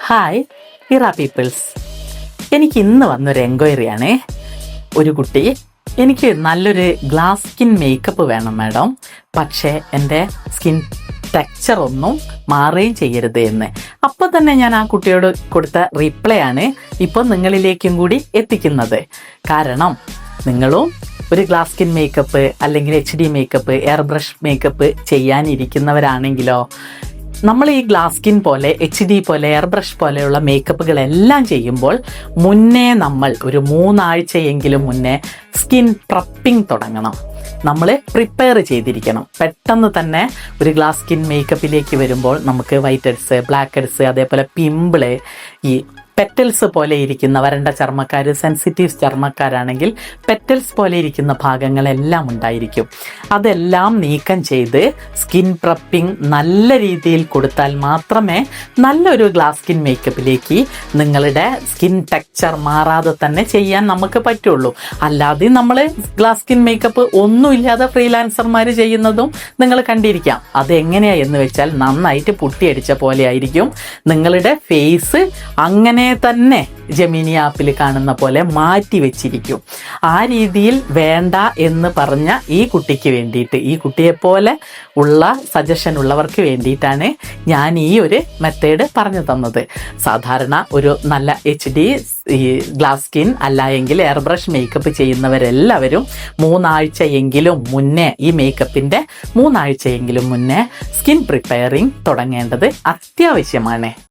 Hi ഇറ people's. എനിക്ക് ഇന്ന് വന്നൊരു എൻക്വയറിയാണ്. ഒരു കുട്ടി എനിക്ക് നല്ലൊരു ഗ്ലാസ് സ്കിൻ മേക്കപ്പ് വേണം മാഡം, പക്ഷേ എൻ്റെ സ്കിൻ ടെക്സ്ചർ ഒന്നും മാറുകയും ചെയ്യരുത് എന്ന്. അപ്പോൾ തന്നെ ഞാൻ ആ കുട്ടിയോട് കൊടുത്ത റിപ്ലൈ ആണ് ഇപ്പം നിങ്ങളിലേക്കും കൂടി എത്തിക്കുന്നത്. കാരണം നിങ്ങളും ഒരു ഗ്ലാസ് സ്കിൻ മേക്കപ്പ് അല്ലെങ്കിൽ HD makeup, airbrush makeup ചെയ്യാനിരിക്കുന്നവരാണെങ്കിലോ, നമ്മൾ ഈ ഗ്ലാസ് സ്കിൻ പോലെ HD പോലെ എയർ ബ്രഷ് പോലെയുള്ള മേക്കപ്പുകളെല്ലാം ചെയ്യുമ്പോൾ മുന്നേ നമ്മൾ ഒരു 3 ആഴ്ചയെങ്കിലും മുന്നേ സ്കിൻ പ്രപ്പിംഗ് തുടങ്ങണം. നമ്മൾ പ്രിപ്പയർ ചെയ്തിരിക്കണം. പെട്ടെന്ന് തന്നെ ഒരു ഗ്ലാസ് സ്കിൻ മേക്കപ്പിലേക്ക് വരുമ്പോൾ നമുക്ക് വൈറ്റ് ഹെഡ്സ്, ബ്ലാക്ക് ഹെഡ്സ്, അതേപോലെ പിമ്പിള്, ഈ പെറ്റൽസ് പോലെ ഇരിക്കുന്ന വരണ്ട ചർമ്മക്കാർ, സെൻസിറ്റീവ് ചർമ്മക്കാരാണെങ്കിൽ പെറ്റൽസ് പോലെ ഇരിക്കുന്ന ഭാഗങ്ങളെല്ലാം ഉണ്ടായിരിക്കും. അതെല്ലാം നീക്കം ചെയ്ത് സ്കിൻ പ്രപ്പിംഗ് നല്ല രീതിയിൽ കൊടുത്താൽ മാത്രമേ നല്ലൊരു ഗ്ലാസ് സ്കിൻ മേക്കപ്പിലേക്ക് നിങ്ങളുടെ സ്കിൻ ടെക്സ്ചർ മാറാതെ തന്നെ ചെയ്യാൻ നമുക്ക് പറ്റുള്ളൂ. അല്ലാതെ നമ്മൾ ഗ്ലാസ് സ്കിൻ മേക്കപ്പ് ഒന്നുമില്ലാതെ ഫ്രീലാൻസർമാർ ചെയ്യുന്നതും നിങ്ങൾ കണ്ടിരിക്കാം. അതെങ്ങനെയാണെന്ന് വെച്ചാൽ നന്നായിട്ട് പുട്ടിയടിച്ച പോലെ ആയിരിക്കും. നിങ്ങളുടെ ഫേസ് അങ്ങനെ തന്നെ ജെമിനി ആപ്പിൽ കാണുന്ന പോലെ മാറ്റി വെച്ചിരിക്കും. ആ രീതിയിൽ വേണ്ട എന്ന് പറഞ്ഞ ഈ കുട്ടിക്ക് വേണ്ടിയിട്ട്, ഈ കുട്ടിയെപ്പോലെ ഉള്ള സജഷൻ ഉള്ളവർക്ക് വേണ്ടിയിട്ടാണ് ഞാൻ ഈ ഒരു മെത്തേഡ് പറഞ്ഞു തന്നത്. സാധാരണ ഒരു നല്ല HD ഗ്ലാസ് സ്കിൻ അല്ല എങ്കിൽ എയർ ബ്രഷ് മേക്കപ്പ് ചെയ്യുന്നവരെല്ലാവരും 3 ആഴ്ചയെങ്കിലും മുന്നേ, ഈ മേക്കപ്പിൻ്റെ 3 ആഴ്ചയെങ്കിലും മുന്നേ സ്കിൻ പ്രിപ്പയറിങ് തുടങ്ങേണ്ടത് അത്യാവശ്യമാണ്.